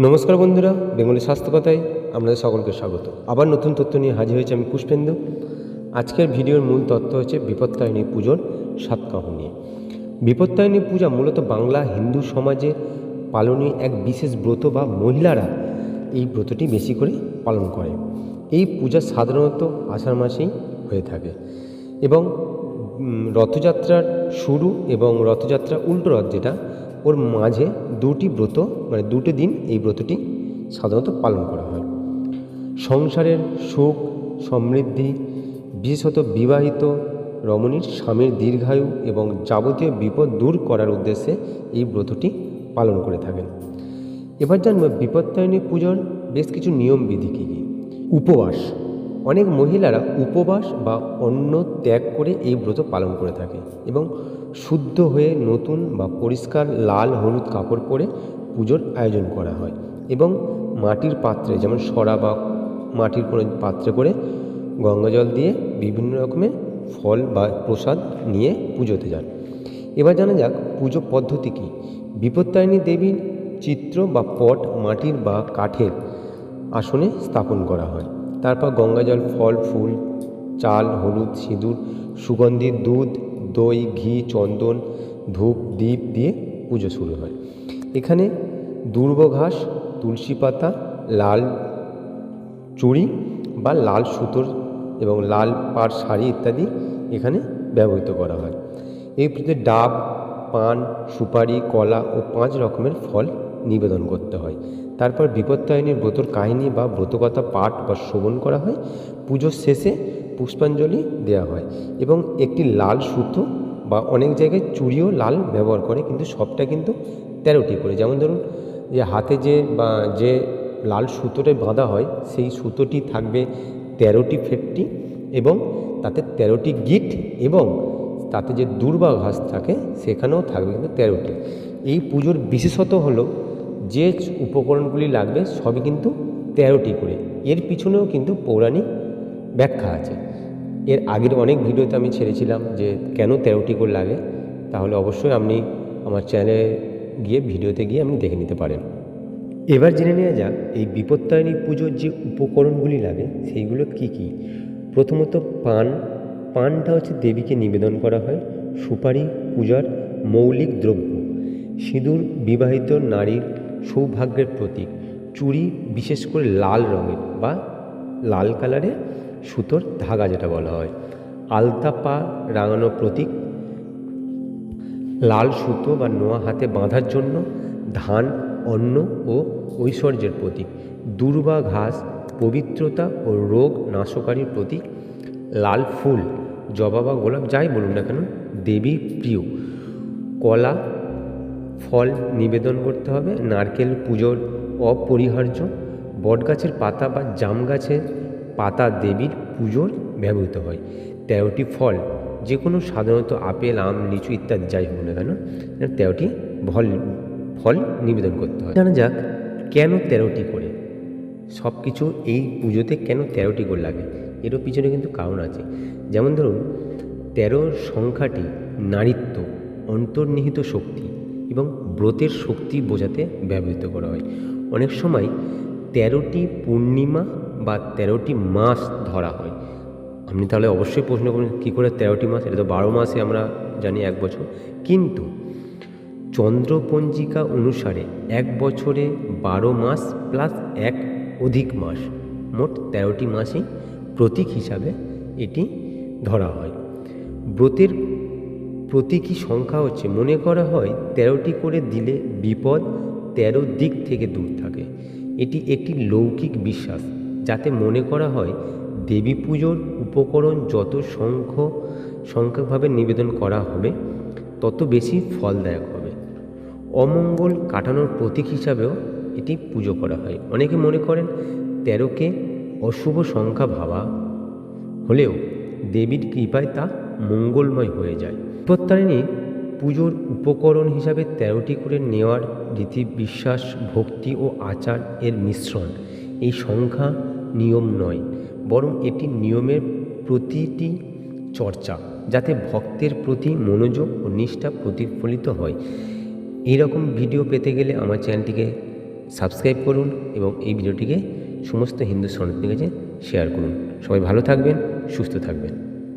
নমস্কার বন্ধুরা, বেঙ্গলি স্বাস্থ্য কথায় আপনাদের সকলকে স্বাগত। আবার নতুন তথ্য নিয়ে হাজির হয়েছে আমি পুষ্পেন্দু। আজকের ভিডিওর মূল তথ্য হচ্ছে বিপত্তারিণী পুজোর সাতকাহন নিয়ে। বিপত্তারিণী পূজা মূলত বাংলা হিন্দু সমাজে পালনীয় এক বিশেষ ব্রত বা মহিলারা এই ব্রতটি বেশি করে পালন করে। এই পূজা সাধারণত আষাঢ় মাসেই হয়ে থাকে এবং রথযাত্রার শুরু এবং রথযাত্রা উল্টো রথ যেটা ওর মাঝে দুটি ব্রত দুটো দিন এই ব্রতটি সাধারণত পালন করা হয়। সংসারের সুখ সমৃদ্ধি, বিশেষত বিবাহিত রমণীর স্বামীর দীর্ঘায়ু এবং যাবতীয় বিপদ দূর করার উদ্দেশ্যে এই ব্রতটি পালন করে থাকেন। এবার জানব বিপত্তারিণী পুজোর বেশ কিছু নিয়মবিধি কী কী। উপবাস, অনেক মহিলারা উপবাস বা অন্ন ত্যাগ করে এই ব্রত পালন করে থাকে এবং শুদ্ধ হয়ে নতুন বা পরিষ্কার লাল হলুদ কাপড় পরে পুজোর আয়োজন করা হয় এবং মাটির পাত্রে যেমন সরা বা মাটির কোনো পাত্রে করে গঙ্গা জল দিয়ে বিভিন্ন রকমের ফল বা প্রসাদ নিয়ে পুজোতে যান। এবার জানা যাক পুজো পদ্ধতি কী। বিপত্তারিণী দেবীর চিত্র বা পট মাটির বা কাঠের আসনে স্থাপন করা হয়। তারপর গঙ্গাজল, ফল ফুল, চাল, হলুদ, সিঁদুর, সুগন্ধি, দুধ, দই, ঘি, চন্দন, ধূপ, দীপ দিয়ে পুজো শুরু হয়। এখানে দুর্ব ঘাস, তুলসী পাতা, লাল চুড়ি বা লাল সুতোর এবং লাল পাড় শাড়ি ইত্যাদি এখানে ব্যবহৃত করা হয়। এই পুজোতে ডাব, পান, সুপারি, কলা ও 5 রকমের ফল নিবেদন করতে হয়। তারপর বিপত্তারিণীর ব্রতর কাহিনী বা ব্রতকথা পাঠ বা শ্রবণ করা হয়। পুজোর শেষে পুষ্পাঞ্জলি দেওয়া হয় এবং একটি লাল সুতো বা অনেক জায়গায় চুড়িও লাল ব্যবহার করে, কিন্তু সবটা কিন্তু 13টি করে। যেমন ধরুন যে হাতে যে লাল সুতোটা বাঁধা হয় সেই সুতোটি থাকবে 13টি ফেটটি এবং তাতে 13টি গিট এবং তাতে যে দুর্বা ঘাস থাকে সেখানেও থাকবে কিন্তু 13টি। এই পুজোর বিশেষত হলো যে উপকরণগুলি লাগবে সবই কিন্তু 13টি করে। এর পিছনেও কিন্তু পৌরাণিক ব্যাখ্যা আছে। এর আগের অনেক ভিডিওতে আমি ছেড়েছিলাম যে কেন 13টি করে লাগে, তাহলে অবশ্যই আপনি আমার চ্যানেলে ভিডিওতে গিয়ে আপনি দেখে নিতে পারেন। এবার জেনে নেওয়া যাক এই বিপত্তারিণী পুজোর যে উপকরণগুলি লাগে সেইগুলো কি কি। প্রথমত পানটা হচ্ছে দেবীকে নিবেদন করা হয়। সুপারি পূজার মৌলিক দ্রব্য। সিঁদুর বিবাহিত নারীর সৌভাগ্যের প্রতীক। চুড়ি বিশেষ করে লাল রঙের বা লাল কালারের সুতোর ধাগা যেটা বলা হয়। আলতা পা রাঙানো প্রতীক। লাল সুতো বা নোয়া হাতে বাঁধার জন্য। ধান, অন্ন ও ঐশ্বর্যের প্রতীক। দুর্বা ঘাস পবিত্রতা ও রোগ নাশকারীর প্রতীক। লাল ফুল, জবা বা গোলাপ যাই বলুন না কেন দেবীর প্রিয়। কলা ফল নিবেদন করতে হবে। নারকেল পুজোর অপরিহার্য। বটগাছের পাতা বা জাম গাছের পাতা দেবীর পুজোর ব্যবহৃত হয়। 13টি ফল, যে কোনো সাধারণত আপেল, আম, লিচু ইত্যাদি যাই হোক না কেন 13টি ফল নিবেদন করতে হয়। জানা যাক কেন 13টি করে সব কিছু এই পুজোতে কেন 13টি করে লাগে। এরও পিছনে কিন্তু কারণ আছে। যেমন ধরুন 13 সংখ্যাটি নারীত্ব, অন্তর্নিহিত শক্তি এবং ব্রতের শক্তি বোঝাতে ব্যবহৃত করা হয়। অনেক সময় 13টি পূর্ণিমা বা 13টি মাস ধরা হয়। আপনি তাহলে অবশ্যই প্রশ্ন করুন কী করে 13টি মাস, এটা তো 12 মাসে আমরা জানি 1 বছর, কিন্তু চন্দ্রপঞ্জিকা অনুসারে 1 বছরে 12 মাস প্লাস 1 অধিক মাস, মোট 13টি মাসই প্রতীক হিসাবে এটি ধরা হয়। ব্রতের প্রতীকী সংখ্যা হচ্ছে, মনে করা হয় 13টি করে দিলে বিপদ 13 দিক থেকে দূর থাকে। এটি একটি লৌকিক বিশ্বাস, যাতে মনে করা হয় দেবী পুজোর উপকরণ যত সংখ্যকভাবে নিবেদন করা হবে তত বেশি ফলদায়ক হবে। অমঙ্গল কাটানোর প্রতীক হিসাবেও এটি পুজো করা হয়। অনেকে মনে করেন 13কে অশুভ সংখ্যা ভাবা হলেও দেবীর কৃপায় তা মঙ্গলময় হয়ে যায়। বিপত্তারিণী পুজোর উপকরণ হিসাবে 13টি করে নেওয়ার রীতি বিশ্বাস, ভক্তি ও আচার এর মিশ্রণ। এই সংখ্যা নিয়ম নয়, বরং এটি নিয়মের প্রতিটি চর্চা, যাতে ভক্তের প্রতি মনোযোগ ও নিষ্ঠা প্রতিফলিত হয়। এইরকম ভিডিও পেতে গেলে আমার চ্যানেলটিকে সাবস্ক্রাইব করুন এবং এই ভিডিওটিকে সমস্ত হিন্দু সনাতনীর কাছে শেয়ার করুন। সবাই ভালো থাকবেন, সুস্থ থাকবেন।